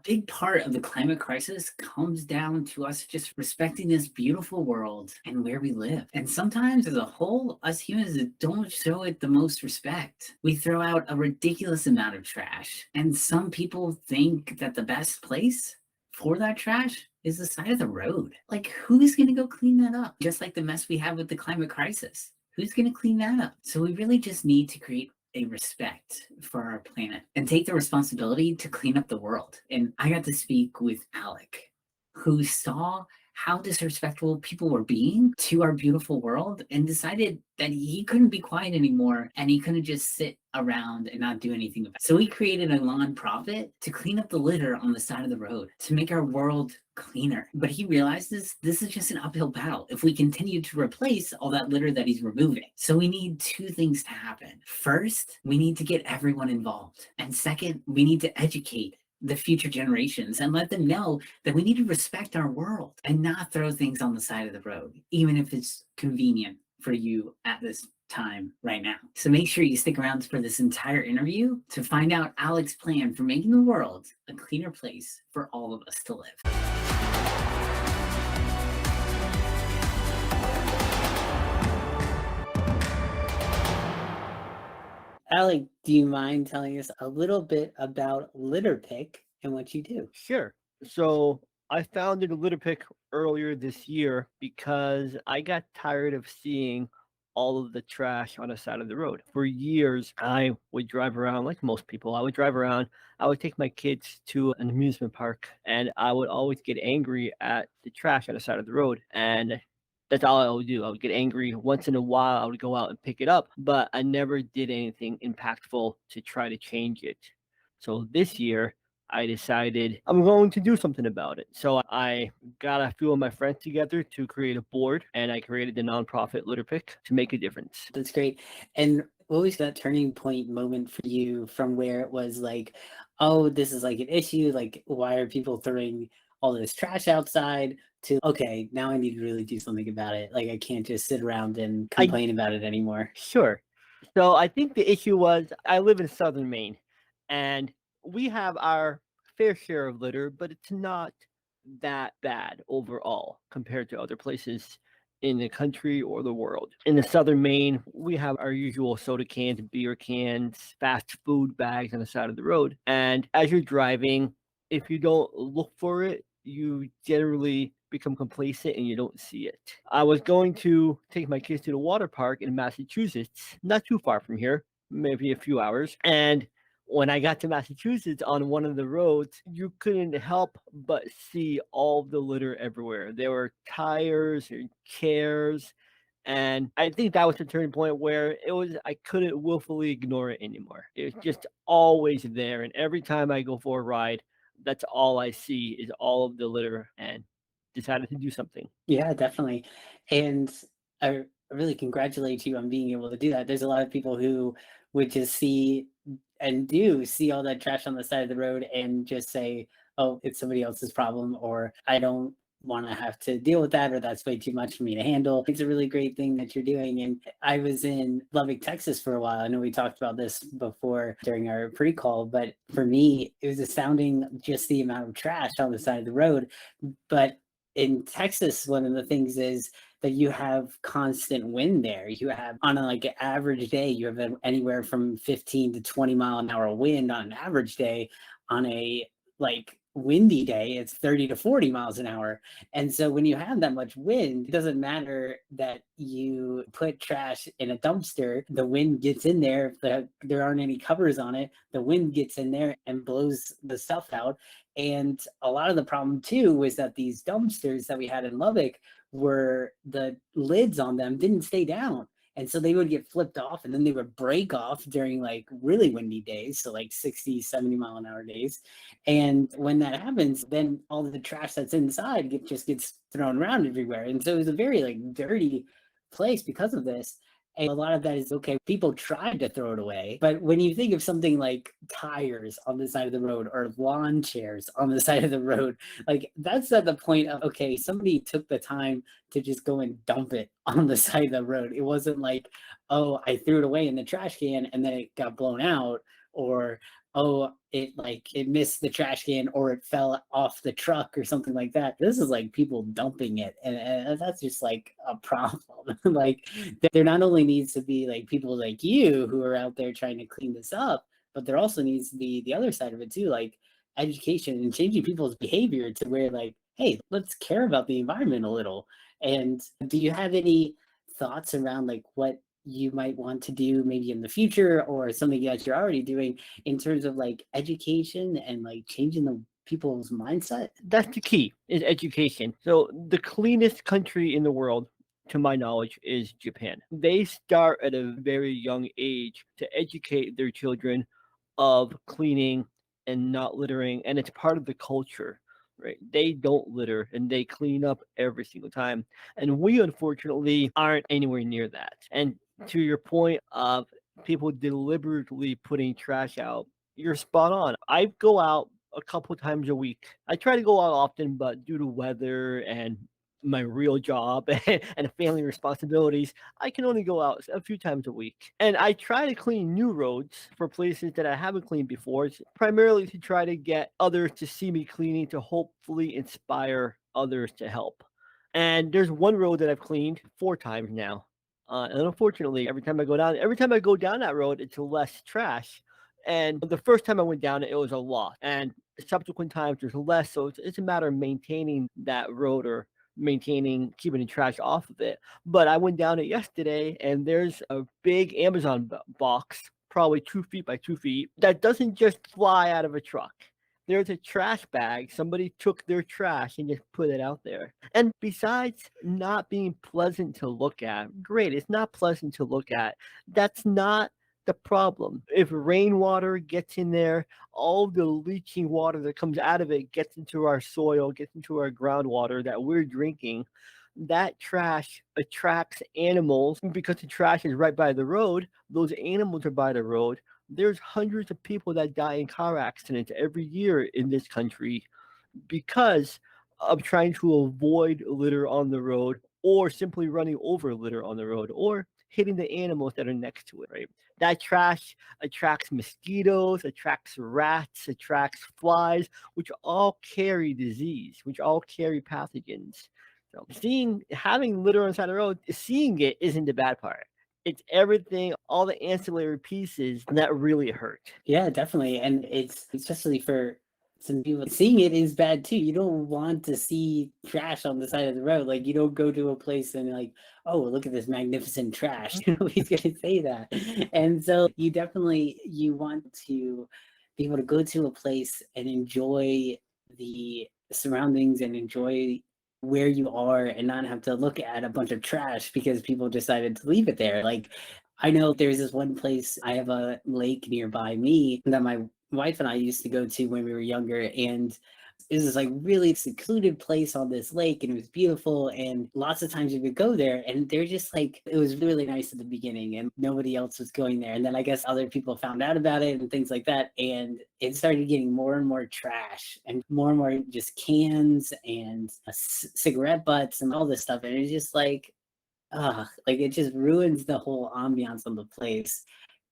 big part of the climate crisis comes down to us just respecting this beautiful world and where we live. And sometimes, as a whole, us humans don't show it the most respect. We throw out a ridiculous amount of trash, and some people think that the best place for that trash is the side of the road. Like, who's going to go clean that up? Just like the mess we have with the climate crisis. Who's going to clean that up? So we really just need to create a respect for our planet and take the responsibility to clean up the world. And I got to speak with Alek, who saw how disrespectful people were being to our beautiful world and decided that he couldn't be quiet anymore and he couldn't just sit around and not do anything about it. So he created a nonprofit to clean up the litter on the side of the road, to make our world cleaner. But he realizes this is just an uphill battle if we continue to replace all that litter that he's removing. So we need two things to happen. First, we need to get everyone involved. And second, we need to educate the future generations and let them know that we need to respect our world and not throw things on the side of the road, even if it's convenient for you at this time right now. So make sure you stick around for this entire interview to find out Alek's plan for making the world a cleaner place for all of us to live. Alek, do you mind telling us a little bit about LitterPic and what you do? Sure. So I founded LitterPic earlier this year because I got tired of seeing all of the trash on the side of the road. For years, I would drive around like most people. I would drive around, I would take my kids to an amusement park, and I would always get angry at the trash on the side of the road. And that's all I would do. I would get angry. Once in a while, I would go out and pick it up, but I never did anything impactful to try to change it. So this year, I decided I'm going to do something about it. So I got a few of my friends together to create a board, and I created the nonprofit LitterPic to make a difference. That's great. And what was that turning point moment for you from where it was like, oh, this is like an issue? Like, why are people throwing all this trash outside? To, okay, now I need to really do something about it. Like, I can't just sit around and I complain about it anymore. Sure. So I think the issue was I live in southern Maine, and we have our fair share of litter, but it's not that bad overall compared to other places in the country or the world. In the southern Maine, we have our usual soda cans, beer cans, fast food bags on the side of the road. And as you're driving, if you don't look for it, you generally become complacent and you don't see it. I was going to take my kids to the water park in Massachusetts, not too far from here, maybe a few hours. And when I got to Massachusetts on one of the roads, you couldn't help but see all the litter everywhere. There were tires and chairs. And I think that was the turning point where I couldn't willfully ignore it anymore. It was just always there. And every time I go for a ride, that's all I see is all of the litter, and decided to do something. Yeah, definitely. And I really congratulate you on being able to do that. There's a lot of people who would just see and do see all that trash on the side of the road and just say, oh, it's somebody else's problem, or I don't want to have to deal with that, or that's way too much for me to handle. It's a really great thing that you're doing. And I was in Lubbock, Texas for a while. I know we talked about this before during our pre-call, but for me, it was astounding just the amount of trash on the side of the road. But in Texas, one of the things is that you have constant wind there. You have on a, like an average day, you have anywhere from 15 to 20 mile an hour wind on an average day. On a like windy day, it's 30 to 40 miles an hour. And so when you have that much wind, it doesn't matter that you put trash in a dumpster, the wind gets in there. If there aren't any covers on it, the wind gets in there and blows the stuff out. And a lot of the problem too was that these dumpsters that we had in Lubbock were the lids on them didn't stay down. And so they would get flipped off and then they would break off during like really windy days. So like 60, 70 mile an hour days. And when that happens, then all the trash that's inside just gets thrown around everywhere. And so it was a very like dirty place because of this. And a lot of that is okay. People tried to throw it away. But when you think of something like tires on the side of the road or lawn chairs on the side of the road, like that's at the point of, okay, somebody took the time to just go and dump it on the side of the road. It wasn't like, oh, I threw it away in the trash can and then it got blown out, or oh, it missed the trash can or it fell off the truck or something like that. This is like people dumping it, and that's just like a problem. Like there not only needs to be like people like you who are out there trying to clean this up, but there also needs to be the other side of it too, like education and changing people's behavior to where like, hey, let's care about the environment a little. And do you have any thoughts around like what you might want to do maybe in the future or something that you're already doing in terms of like education and like changing the people's mindset? That's the key, is education. So the cleanest country in the world, to my knowledge, is Japan. They start at a very young age to educate their children of cleaning and not littering, and it's part of the culture, right? They don't litter and they clean up every single time. And we unfortunately aren't anywhere near that. And to your point of people deliberately putting trash out, you're spot on. I go out a couple times a week. I try to go out often, but due to weather and my real job and family responsibilities, I can only go out a few times a week. And I try to clean new roads for places that I haven't cleaned before, primarily to try to get others to see me cleaning to hopefully inspire others to help. And there's one road that I've cleaned 4 times now. And unfortunately, every time I go down that road, it's less trash. And the first time I went down it, it was a lot. And subsequent times there's less. So it's a matter of maintaining that road or keeping the trash off of it. But I went down it yesterday and there's a big Amazon box, probably 2 feet by 2 feet, that doesn't just fly out of a truck. There's a trash bag. Somebody took their trash and just put it out there. And besides not being pleasant to look at, great, it's not pleasant to look at. That's not the problem. If rainwater gets in there, all the leaching water that comes out of it gets into our soil, gets into our groundwater that we're drinking. That trash attracts animals because the trash is right by the road. Those animals are by the road. There's hundreds of people that die in car accidents every year in this country because of trying to avoid litter on the road or simply running over litter on the road or hitting the animals that are next to it, right? That trash attracts mosquitoes, attracts rats, attracts flies, which all carry disease, which all carry pathogens. So having litter on the side of the road, seeing it isn't the bad part. It's everything, all the ancillary pieces that really hurt. Yeah, definitely. And it's especially for some people, seeing it is bad too. You don't want to see trash on the side of the road. Like you don't go to a place and like, oh, look at this magnificent trash. Nobody's gonna say that. And so you want to be able to go to a place and enjoy the surroundings and enjoy where you are and not have to look at a bunch of trash because people decided to leave it there. Like I know there's this one place, I have a lake nearby me that my wife and I used to go to when we were younger. And it was this like really secluded place on this lake and it was beautiful. And lots of times you would go there and they're just like, it was really nice at the beginning and nobody else was going there. And then I guess other people found out about it and things like that. And it started getting more and more trash and more just cans and cigarette butts and all this stuff. And it's just like it just ruins the whole ambiance of the place.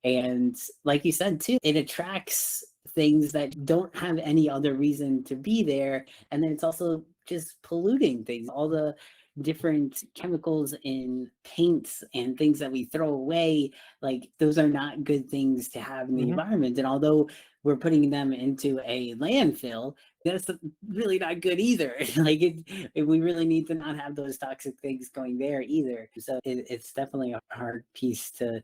And like you said too, it attracts things that don't have any other reason to be there. And then it's also just polluting things, all the different chemicals in paints and things that we throw away. Like those are not good things to have in the environment. And although we're putting them into a landfill, that's really not good either. We really need to not have those toxic things going there either. So it's definitely a hard piece to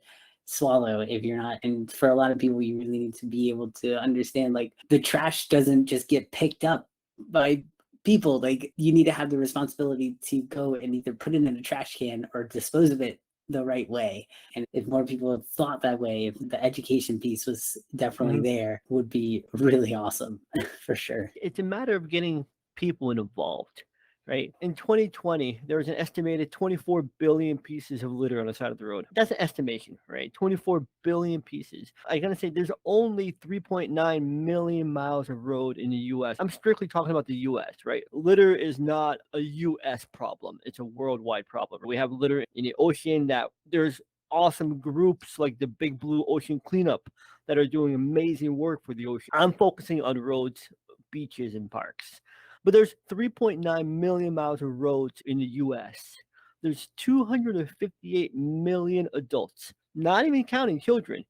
swallow if you're not. And for a lot of people, you really need to be able to understand like the trash doesn't just get picked up by people. Like you need to have the responsibility to go and either put it in a trash can or dispose of it the right way. And if more people have thought that way, if the education piece was definitely there, would be really awesome for sure. It's a matter of getting people involved, right? In 2020, there was an estimated 24 billion pieces of litter on the side of the road. That's an estimation, right? 24 billion pieces. I gotta say, there's only 3.9 million miles of road in the US. I'm strictly talking about the US, right? Litter is not a US problem, it's a worldwide problem. We have litter in the ocean that there's awesome groups like the Big Blue Ocean Cleanup that are doing amazing work for the ocean. I'm focusing on roads, beaches, and parks. But there's 3.9 million miles of roads in the US. There's 258 million adults, not even counting children,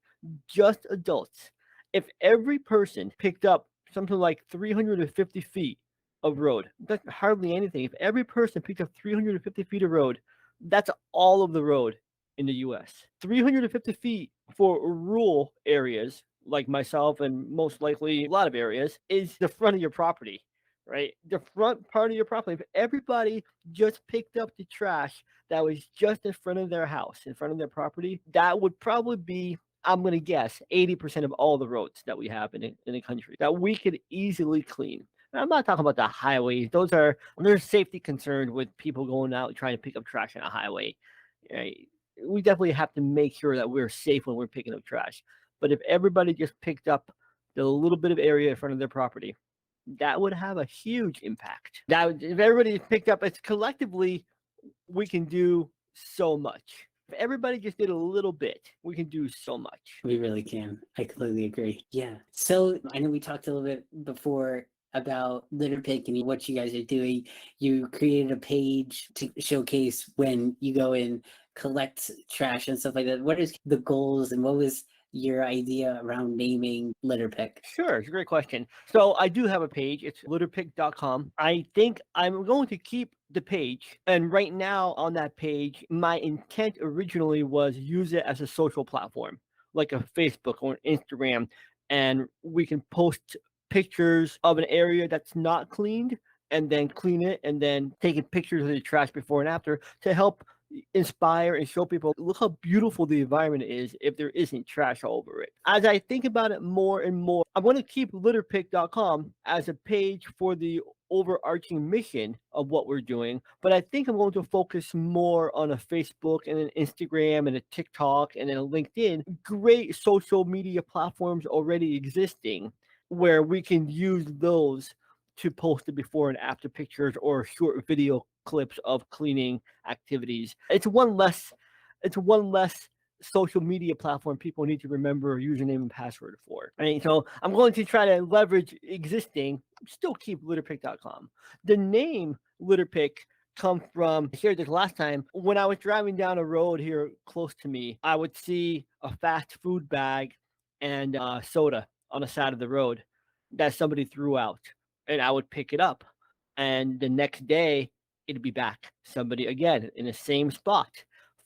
just adults. If every person picked up something like 350 feet of road, that's hardly anything. If every person picked up 350 feet of road, that's all of the road in the US. 350 feet for rural areas like myself and most likely a lot of areas is the front of your property, right? The front part of your property. If everybody just picked up the trash that was just in front of their house, in front of their property, that would probably be, I'm going to guess, 80% of all the roads that we have in the country that we could easily clean. And I'm not talking about the highways. There's safety concerns with people going out trying to pick up trash on a highway. Right? We definitely have to make sure that we're safe when we're picking up trash. But if everybody just picked up the little bit of area in front of their property, that would have a huge impact. If everybody picked up, it's collectively, we can do so much. If everybody just did a little bit, we can do so much. We really can. I completely agree. Yeah. So I know we talked a little bit before about LitterPic and what you guys are doing. You created a page to showcase when you go and collect trash and stuff like that. What is the goals and what was your idea around naming LitterPic? Sure, it's a great question. So I do have a page. It's litterpic.com. I think I'm going to keep the page. And right now on that page, my intent originally was use it as a social platform, like a Facebook or an Instagram. And we can post pictures of an area that's not cleaned and then clean it and then taking pictures of the trash before and after to help inspire and show people, look how beautiful the environment is if there isn't trash all over it. As I think about it more and more, I want to keep litterpic.com as a page for the overarching mission of what we're doing, but I think I'm going to focus more on a Facebook and an Instagram and a TikTok and then a LinkedIn, great social media platforms already existing where we can use those to post the before and after pictures or short video clips of cleaning activities. It's one less social media platform people need to remember a username and password for. Right? So I'm going to try to leverage existing, still keep litterpic.com. The name LitterPic come from, I shared this last time, when I was driving down a road here close to me, I would see a fast food bag and soda on the side of the road that somebody threw out, and I would pick it up. And the next day, it'd be back. Somebody again in the same spot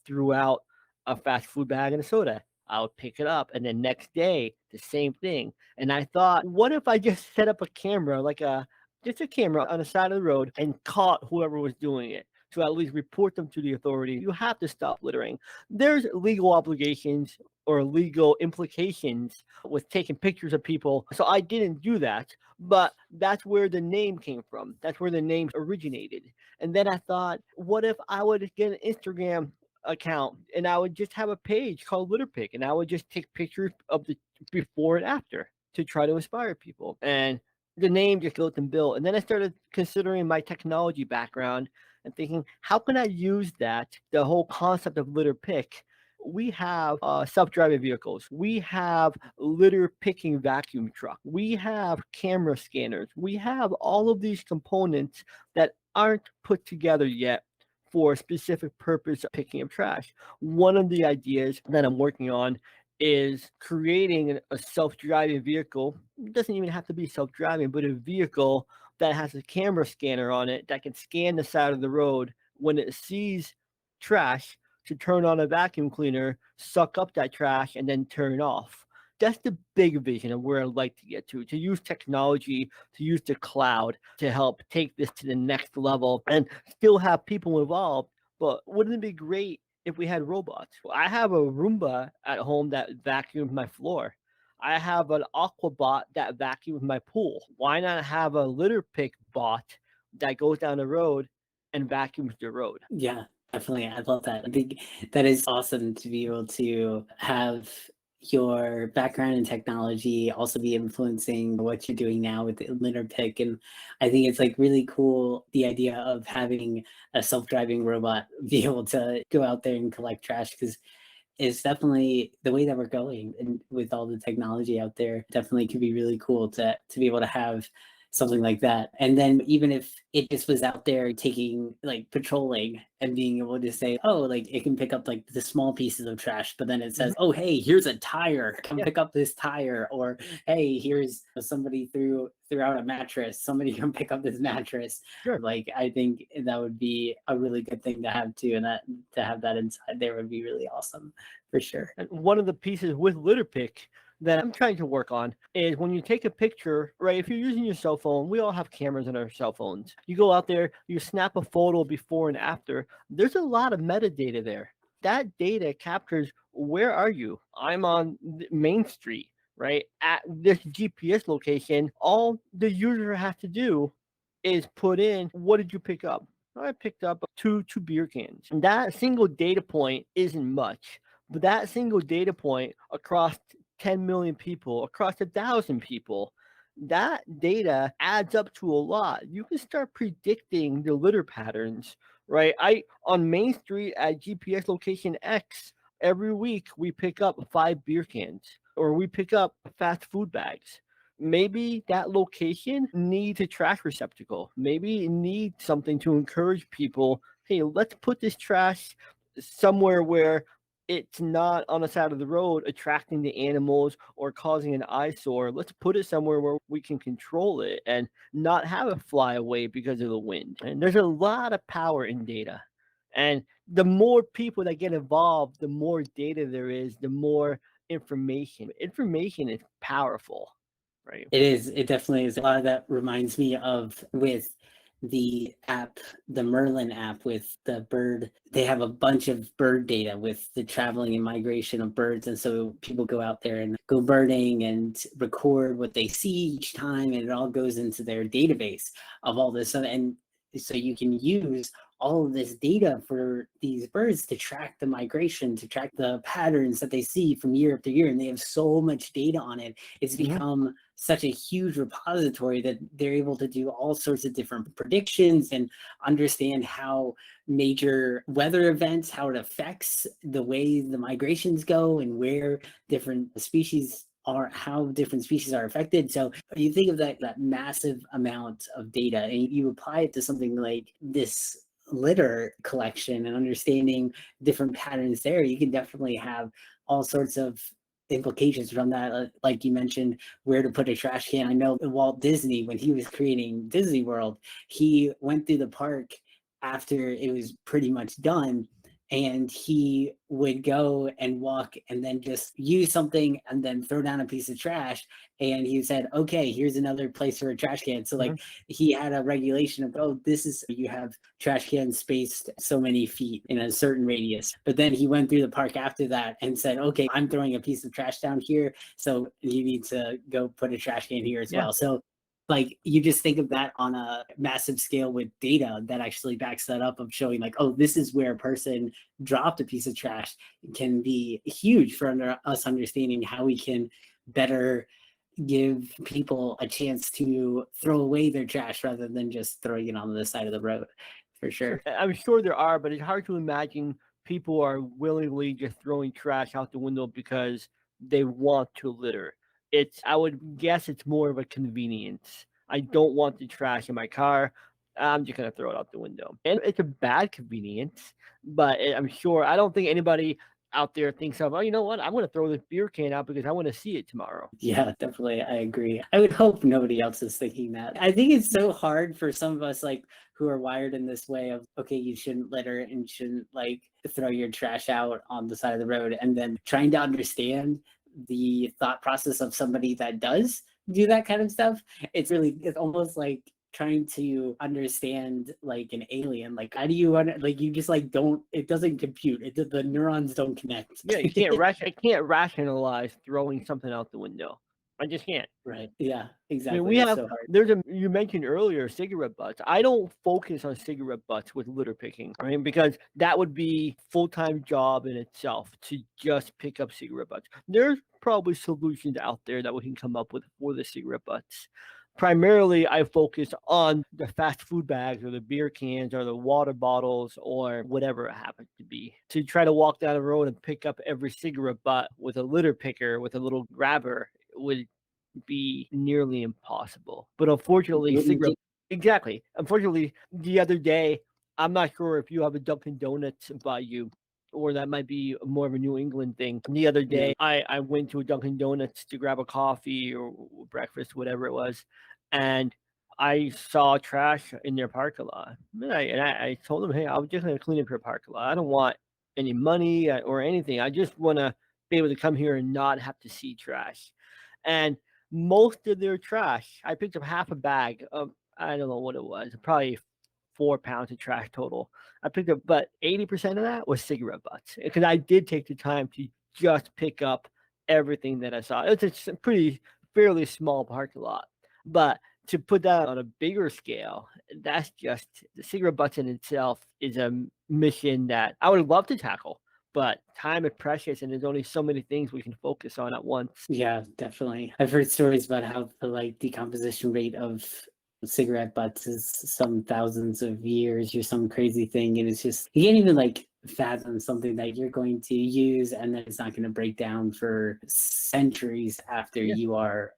threw out a fast food bag and a soda. I would pick it up, and then next day, the same thing. And I thought, what if I just set up a camera, just a camera on the side of the road, and caught whoever was doing it? To at least report them to the authority. You have to stop littering. There's legal obligations or legal implications with taking pictures of people. So I didn't do that, but that's where the name came from. That's where the name originated. And then I thought, what if I would get an Instagram account and I would just have a page called LitterPic and I would just take pictures of the before and after to try to inspire people. And the name just built and built. And then I started considering my technology background and thinking, how can I use that, the whole concept of LitterPic? We have self-driving vehicles. We have litter picking vacuum truck. We have camera scanners. We have all of these components that aren't put together yet for a specific purpose of picking up trash. One of the ideas that I'm working on is creating a self-driving vehicle. It doesn't even have to be self-driving, but a vehicle that has a camera scanner on it that can scan the side of the road when it sees trash to turn on a vacuum cleaner, suck up that trash, and then turn off. That's the big vision of where I'd like to get to use technology, to use the cloud to help take this to the next level and still have people involved. But wouldn't it be great if we had robots? I have a Roomba at home that vacuums my floor. I have an Aquabot that vacuums my pool. Why not have a LitterPic bot that goes down the road and vacuums the road? Yeah, definitely. I love that. I think that is awesome to be able to have your background in technology also be influencing what you're doing now with the LitterPic. And I think it's like really cool, the idea of having a self-driving robot be able to go out there and collect trash, because is definitely the way that we're going, and with all the technology out there, definitely could be really cool to be able to have something like that. And then even if it just was out there taking, like, patrolling and being able to say, oh, like it can pick up like the small pieces of trash, but then it Mhm. says, oh, hey, here's a tire, come Yeah, pick up this tire. Or hey, here's somebody threw out a mattress, somebody come pick up this mattress. sure. Like, I think that would be a really good thing to have too, and that to have that inside there would be really awesome for sure. And one of the pieces with LitterPic that I'm trying to work on is when you take a picture, right? If you're using your cell phone, we all have cameras on our cell phones. You go out there, you snap a photo before and after. There's a lot of metadata there. That data captures where are you? I'm on Main Street, right? At this GPS location. All the user has to do is put in what did you pick up? I picked up two beer cans. And that single data point isn't much, but that single data point across 10 million people, across 1,000 people, that data adds up to a lot. You can start predicting the litter patterns, right? I on Main Street at GPS location X, every week we pick up 5 beer cans or we pick up fast food bags. Maybe that location needs a trash receptacle. Maybe it needs something to encourage people. Hey, let's put this trash somewhere where it's not on the side of the road attracting the animals or causing an eyesore. Let's put it somewhere where we can control it and not have it fly away because of the wind. And there's a lot of power in data. And the more people that get involved, the more data there is, the more information. Information is powerful, right? It is. It definitely is. A lot of that reminds me of with the app, the Merlin app with the bird. They have a bunch of bird data with the traveling and migration of birds. And so people go out there and go birding and record what they see each time. And it all goes into their database of all this. And so you can use all of this data for these birds to track the migration, to track the patterns that they see from year after year. And they have so much data on it. It's Mhm. become such a huge repository that they're able to do all sorts of different predictions and understand how major weather events, how it affects the way the migrations go and where different species are, how different species are affected. So you think of that massive amount of data and you apply it to something like this litter collection and understanding different patterns there, you can definitely have all sorts of implications from that. Like you mentioned, where to put a trash can. I know Walt Disney, when he was creating Disney World, he went through the park after it was pretty much done, and he would go and walk and then just use something and then throw down a piece of trash. And he said, okay, here's another place for a trash can. So Mhm. like he had a regulation of, oh, this is, you have trash cans spaced so many feet in a certain radius. But then he went through the park after that and said, okay, I'm throwing a piece of trash down here, so you need to go put a trash can here as Yeah. well. So like you just think of that on a massive scale with data that actually backs that up, of showing like, oh, this is where a person dropped a piece of trash, can be huge for us understanding how we can better give people a chance to throw away their trash rather than just throwing it on the side of the road, for Sure. sure. I'm sure there are, but it's hard to imagine people are willingly just throwing trash out the window because they want to litter. I would guess it's more of a convenience. I don't want the trash in my car. I'm just going to throw it out the window. And it's a bad convenience, but I'm sure, I don't think anybody out there thinks of, oh, you know what? I'm going to throw this beer can out because I want to see it tomorrow. Yeah, definitely. I agree. I would hope nobody else is thinking that. I think it's so hard for some of us, like, who are wired in this way of, okay, you shouldn't litter and shouldn't like throw your trash out on the side of the road, and then trying to understand the thought process of somebody that does do that kind of stuff. It's almost like trying to understand like an alien. Like, how do you like, you just like don't, it doesn't compute. The neurons don't connect. Yeah, I can't rationalize throwing something out the window. I just can't. Right. Yeah, I mean, exactly. It's so hard. you mentioned earlier cigarette butts. I don't focus on cigarette butts with litter picking, right? Because that would be full-time job in itself to just pick up cigarette butts. There's probably solutions out there that we can come up with for the cigarette butts. Primarily, I focus on the fast food bags or the beer cans or the water bottles or whatever it happens to be. To try to walk down the road and pick up every cigarette butt with a litter picker, with a little grabber, would be nearly impossible. But unfortunately, Wouldn't cigarette you? exactly. Unfortunately, the other day, I'm not sure if you have a Dunkin' Donuts by you, or that might be more of a New England thing. The other Yeah, day, I went to a Dunkin' Donuts to grab a coffee or breakfast, whatever it was, and I saw trash in their parking lot. And I told them, hey, I'm just going to clean up your parking lot. I don't want any money or anything. I just want to be able to come here and not have to see trash. And most of their trash, I picked up half a bag of, I don't know what it was, probably 4 pounds of trash total. I picked up, but 80% of that was cigarette butts because I did take the time to just pick up everything that I saw. It's a pretty fairly small parking lot, but to put that on a bigger scale, that's just the cigarette butts in itself is a mission that I would love to tackle. But time is precious, and there's only so many things we can focus on at once. yeah, definitely. I've heard stories about how the like decomposition rate of cigarette butts is some thousands of years or some crazy thing, and it's just you can't even like fathom something that you're going to use and then it's not going to break down for centuries after Yeah. you are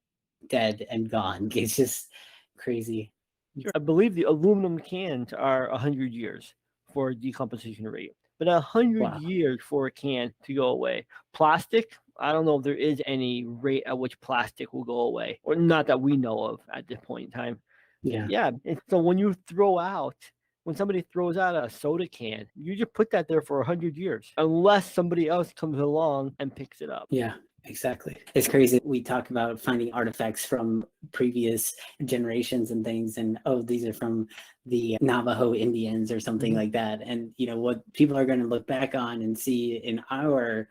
dead and gone. It's just crazy. Sure. I believe the aluminum cans are 100 years for decomposition rate, but 100 Wow. years for a can to go away. Plastic, I don't know if there is any rate at which plastic will go away, or not that we know of at this point in time. Yeah. Yeah, and so when somebody throws out a soda can, you just put that there for 100 years, unless somebody else comes along and picks it up. Yeah, exactly. It's crazy. We talk about finding artifacts from previous generations and things, and oh, these are from the Navajo Indians or something Mhm. like that. And you know what people are going to look back on and see in our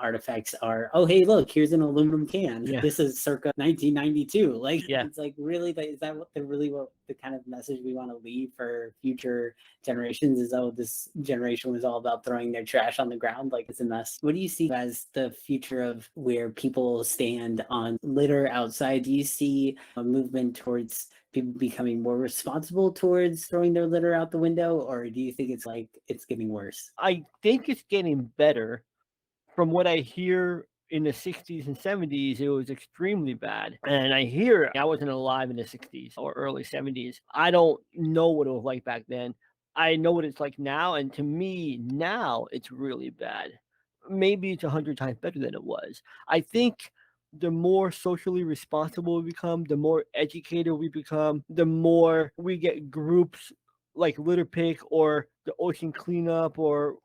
artifacts are, oh hey, look, here's an aluminum can. Yeah, This is circa 1992. Like yeah. it's like really, is that what the kind of message we want to leave for future generations is, oh, this generation was all about throwing their trash on the ground like it's a mess. What do you see as the future of where people stand on litter outside? Do you see a movement towards people becoming more responsible towards throwing their litter out the window, or do you think it's like it's getting worse? I think it's getting better. From what I hear, in the 60s and 70s, it was extremely bad. And I wasn't alive in the 60s or early 70s. I don't know what it was like back then. I know what it's like now. And to me, now it's really bad. Maybe it's 100 times better than it was. I think the more socially responsible we become, the more educated we become, the more we get groups like LitterPic or the Ocean Cleanup or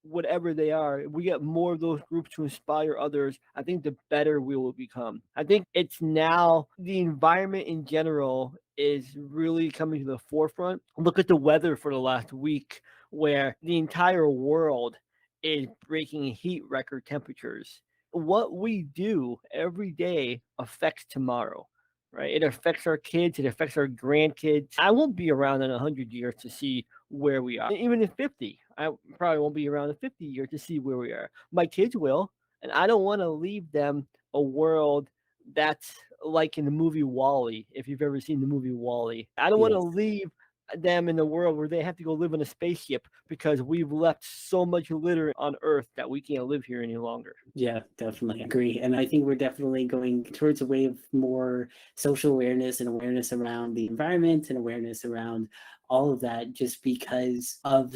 whatever they are, we get more of those groups to inspire others, I think the better we will become. I think it's now the environment in general is really coming to the forefront. Look at the weather for the last week, where the entire world is breaking heat record temperatures. What we do every day affects tomorrow. Right? It affects our kids, it affects our grandkids. I won't be around in 100 years to see where we are. Even in 50, I probably won't be around in 50 years to see where we are. My kids will, and I don't want to leave them a world that's like in the movie Wall-E, if you've ever seen the movie Wall-E. I don't want to Yes. leave them in the world where they have to go live in a spaceship because we've left so much litter on Earth that we can't live here any longer. Yeah, definitely agree. And I think we're definitely going towards a way of more social awareness and awareness around the environment and awareness around all of that, just because of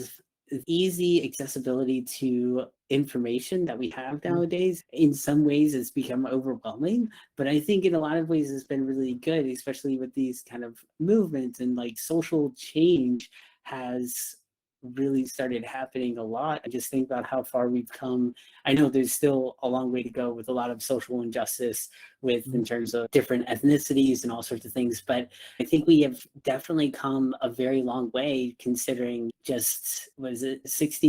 easy accessibility to information that we have Mhm. nowadays. In some ways, it's become overwhelming, but I think in a lot of ways, it's been really good, especially with these kind of movements and like social change has really started happening a lot. I just think about how far we've come. I know there's still a long way to go with a lot of social injustice with in Mhm. terms of different ethnicities and all sorts of things, but I think we have definitely come a very long way considering just was it 60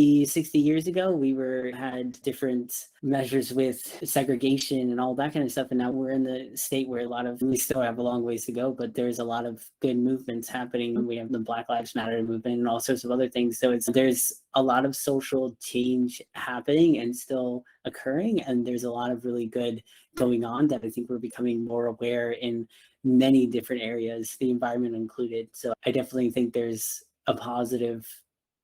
years ago we had different measures with segregation and all that kind of stuff, and now we're in the state where we still have a long ways to go, but there's a lot of good movements happening. We have the Black Lives Matter movement and all sorts of other things. So So there's a lot of social change happening and still occurring, and there's a lot of really good going on that I think we're becoming more aware in many different areas, the environment included. So I definitely think there's a positive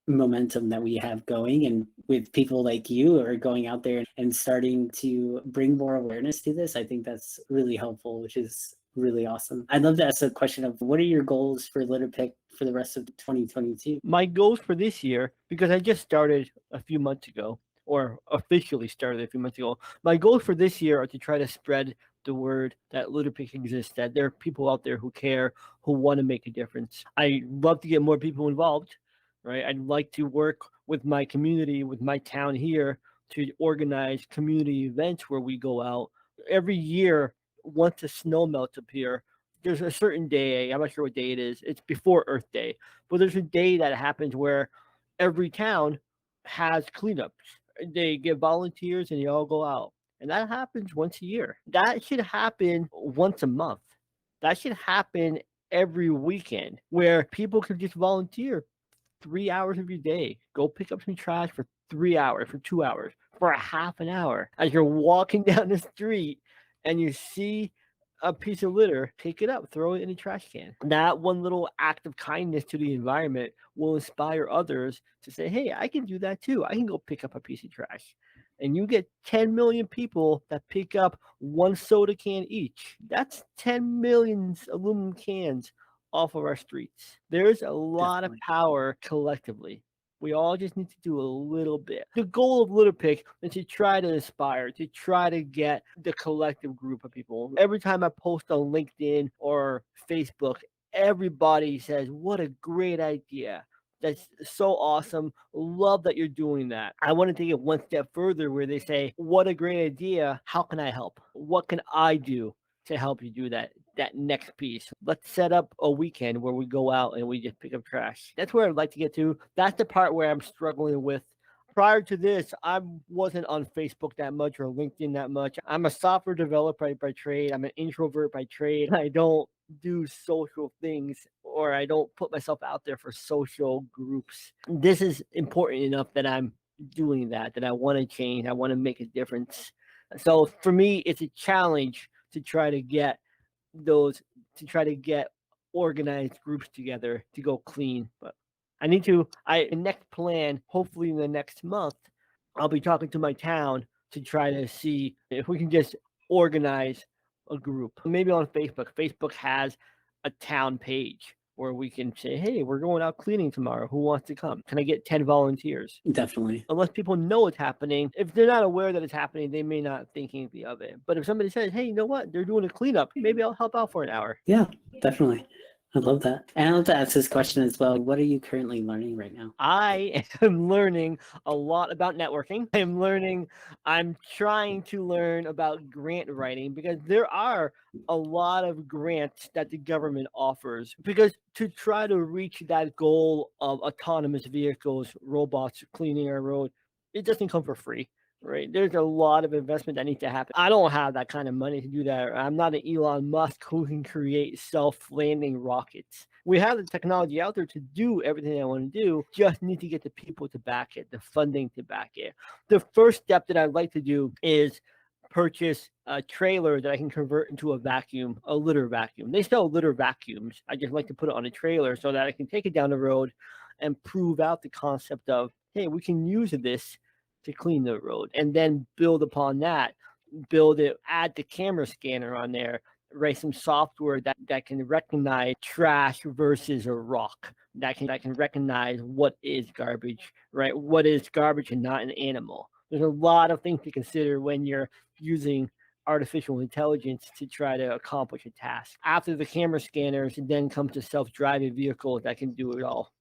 momentum that we have going, and with people like you are going out there and starting to bring more awareness to this, I think that's really helpful, which is really awesome. I'd love to ask a question of what are your goals for LitterPic for the rest of 2022? My goals for this year, because I just started a few months ago, or officially started a few months ago, my goals for this year are to try to spread the word that LitterPic exists, that there are people out there who care, who want to make a difference. I love to get more people involved, right? I'd like to work with my community, with my town here, to organize community events where we go out every year. Once the snow melts up here, there's a certain day, I'm not sure what day it is, it's before Earth Day, but there's a day that happens where every town has cleanups. They get volunteers and they all go out. And that happens once a year. That should happen once a month. That should happen every weekend where people can just volunteer 3 hours of your day. Go pick up some trash for 3 hours, for 2 hours, for a half an hour. As you're walking down the street and you see a piece of litter, pick it up, throw it in a trash can. That one little act of kindness to the environment will inspire others to say, hey, I can do that too. I can go pick up a piece of trash. And you get 10 million people that pick up one soda can each. That's 10 million aluminum cans off of our streets. There's a lot Definitely. of power collectively. We all just need to do a little bit. The goal of LitterPic is to try to inspire, to try to get the collective group of people. Every time I post on LinkedIn or Facebook, everybody says, what a great idea. That's so awesome. Love that you're doing that. I want to take it one step further where they say, what a great idea. How can I help? What can I do to help you do that next piece? Let's set up a weekend where we go out and we just pick up trash. That's where I'd like to get to. That's the part where I'm struggling with. Prior to this, I wasn't on Facebook that much or LinkedIn that much. I'm a software developer by trade. I'm an introvert by trade. I don't do social things, or I don't put myself out there for social groups. This is important enough that I'm doing that I want to change. I want to make a difference. So for me, it's a challenge to try to get organized groups together to go clean. But the next plan, hopefully in the next month, I'll be talking to my town to try to see if we can just organize a group. Maybe on Facebook. Facebook has a town page where we can say, hey, we're going out cleaning tomorrow. Who wants to come? Can I get 10 volunteers? Definitely. Unless people know it's happening. If they're not aware that it's happening, they may not think anything of it. But if somebody says, hey, you know what? They're doing a cleanup. Maybe I'll help out for an hour. Yeah, definitely. I love that. And I'd love to ask this question as well. What are you currently learning right now? I am learning a lot about networking. I'm trying to learn about grant writing, because there are a lot of grants that the government offers. Because to try to reach that goal of autonomous vehicles, robots cleaning our road, it doesn't come for free. Right. There's a lot of investment that needs to happen. I don't have that kind of money to do that. I'm not an Elon Musk who can create self-landing rockets. We have the technology out there to do everything I want to do. Just need to get the people to back it, the funding to back it. The first step that I'd like to do is purchase a trailer that I can convert into a litter vacuum. They sell litter vacuums. I just like to put it on a trailer so that I can take it down the road and prove out the concept of, hey, we can use this to clean the road, and then build upon that, add the camera scanner on there, write some software that can recognize trash versus a rock, that can recognize what is garbage, right? What is garbage and not an animal. There's a lot of things to consider when you're using artificial intelligence to try to accomplish a task. After the camera scanners, then comes the self-driving vehicle that can do it all.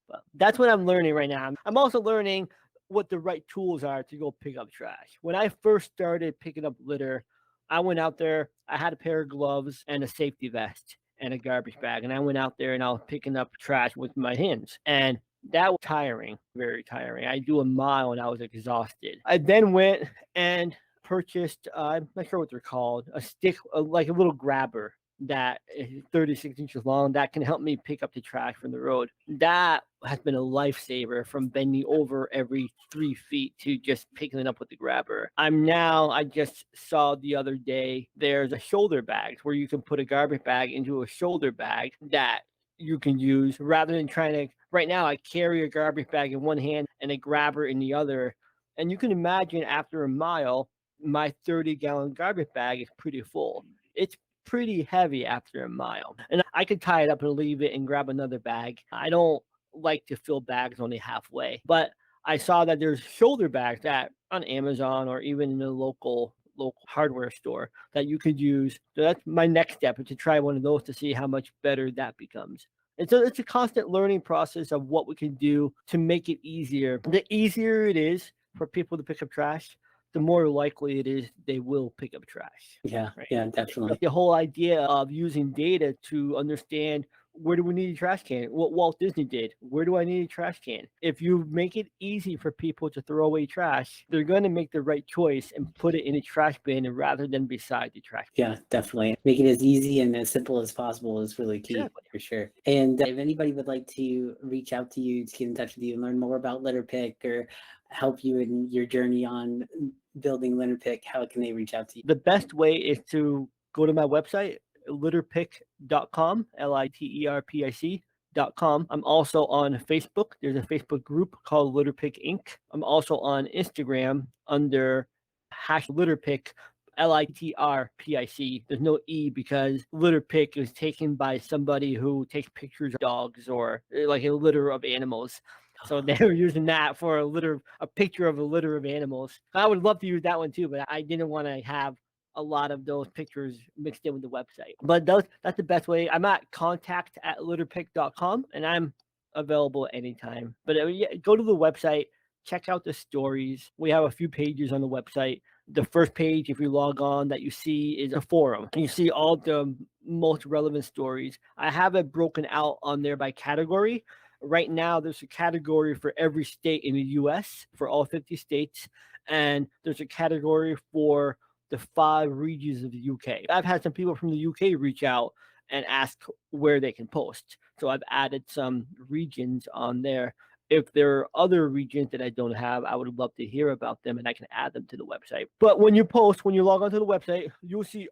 But that's what I'm learning right now. I'm also learning what the right tools are to go pick up trash. When I first started picking up litter, I went out there, I had a pair of gloves and a safety vest and a garbage bag. And I went out there and I was picking up trash with my hands. And that was tiring, very tiring. I do a mile and I was exhausted. I then went and purchased, I'm not sure what they're called, a stick, like a little grabber. that is 36 inches long that can help me pick up the trash from the road. That has been a lifesaver, from bending over every 3 feet to just picking it up with the grabber. I just saw the other day, there's a shoulder bag where you can put a garbage bag into a shoulder bag that you can use rather than trying to. Right now, I carry a garbage bag in one hand and a grabber in the other. And you can imagine after a mile, my 30-gallon garbage bag is pretty full. It's pretty heavy after a mile. And I could tie it up and leave it and grab another bag. I don't like to fill bags only halfway. But I saw that there's shoulder bags that on Amazon or even in the local hardware store that you could use. So that's my next step, is to try one of those to see how much better that becomes. And so it's a constant learning process of what we can do to make it easier. The easier it is for people to pick up trash, the more likely it is they will pick up trash. Yeah, Right. yeah, definitely. The whole idea of using data to understand, where do we need a trash can? What Walt Disney did. Where do I need a trash can? If you make it easy for people to throw away trash, they're going to make the right choice and put it in a trash bin rather than beside the trash bin. Yeah, definitely. Make it as easy and as simple as possible is really key. Exactly. For sure. And if anybody would like to reach out to you, to get in touch with you and learn more about LitterPic or help you in your journey on building LitterPic, how can they reach out to you? The best way is to go to my website, LitterPic.com, LITERPIC.com. I'm also on Facebook. There's a Facebook group called LitterPic Inc. I'm also on Instagram under #LitterPic, LITRPIC. There's no E because LitterPic is taken by somebody who takes pictures of dogs or like a litter of animals. So they were using that for a picture of a litter of animals. I would love to use that one too, but I didn't want to have a lot of those pictures mixed in with the website. But that's the best way. I'm at contact@litterpic.com and I'm available anytime. But yeah, go to the website, check out the stories. We have a few pages on the website. The first page, if you log on, that you see is a forum. And you see all the most relevant stories. I have it broken out on there by category. Right now, there's a category for every state in the U.S., for all 50 states, and there's a category for the 5 regions of the UK. I've had some people from the UK reach out and ask where they can post. So I've added some regions on there. If there are other regions that I don't have, I would love to hear about them and I can add them to the website. But when you log onto the website, you'll see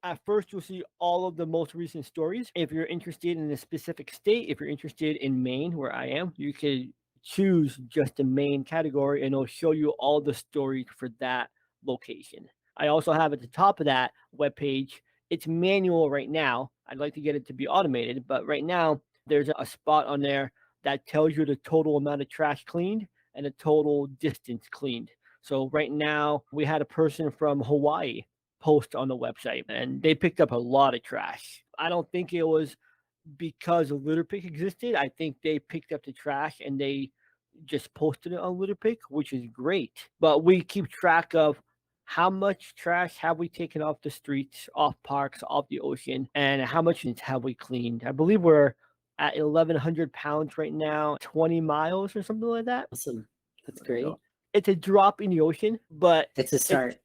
all of the most recent stories. If you're interested in a specific state, if you're interested in Maine, where I am, you can choose just the Maine category and it'll show you all the stories for that location. I also have at the top of that webpage, it's manual right now. I'd like to get it to be automated, but right now there's a spot on there that tells you the total amount of trash cleaned and the total distance cleaned. So right now we had a person from Hawaii post on the website and they picked up a lot of trash. I don't think it was because LitterPic existed. I think they picked up the trash and they just posted it on LitterPic, which is great. But we keep track of how much trash have we taken off the streets, off parks, off the ocean, and how much have we cleaned. I believe we're at 1,100 pounds right now, 20 miles or something like that. Awesome. That's great. So it's a drop in the ocean, but it's a start.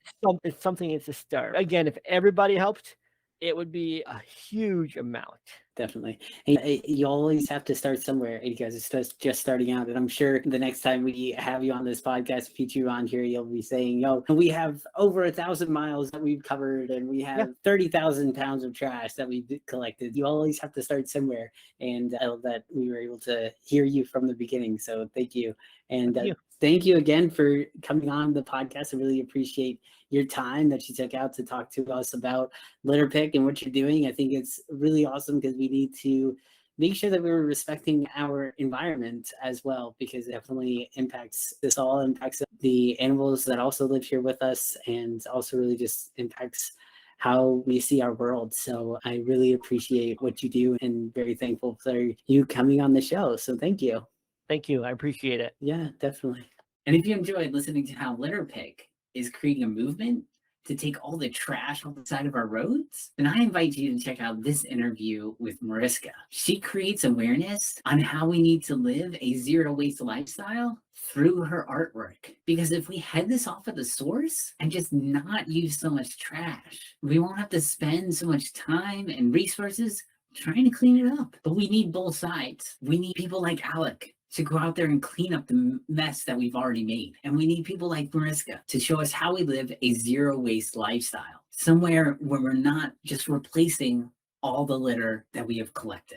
It's a start. Again, if everybody helped, it would be a huge amount. Definitely. And you always have to start somewhere. You guys are just starting out. And I'm sure the next time we have you on this podcast, feature you on here, you'll be saying, yo, we have over 1,000 miles that we've covered and we have 30,000 pounds of trash that we've collected. You always have to start somewhere. And I love that we were able to hear you from the beginning. So thank you. And thank you again for coming on the podcast. I really appreciate your time that you took out to talk to us about LitterPic and what you're doing. I think it's really awesome because we need to make sure that we're respecting our environment as well, because it definitely impacts the animals that also live here with us, and also really just impacts how we see our world. So I really appreciate what you do and very thankful for you coming on the show. So thank you. Thank you. I appreciate it. Yeah, definitely. And if you enjoyed listening to how LitterPic is creating a movement, to take all the trash off the side of our roads, then I invite you to check out this interview with Mariska. She creates awareness on how we need to live a zero waste lifestyle through her artwork. Because if we head this off at the source and just not use so much trash, we won't have to spend so much time and resources trying to clean it up. But we need both sides. We need people like Alek to go out there and clean up the mess that we've already made. And we need people like Mariska to show us how we live a zero waste lifestyle, somewhere where we're not just replacing all the litter that we have collected.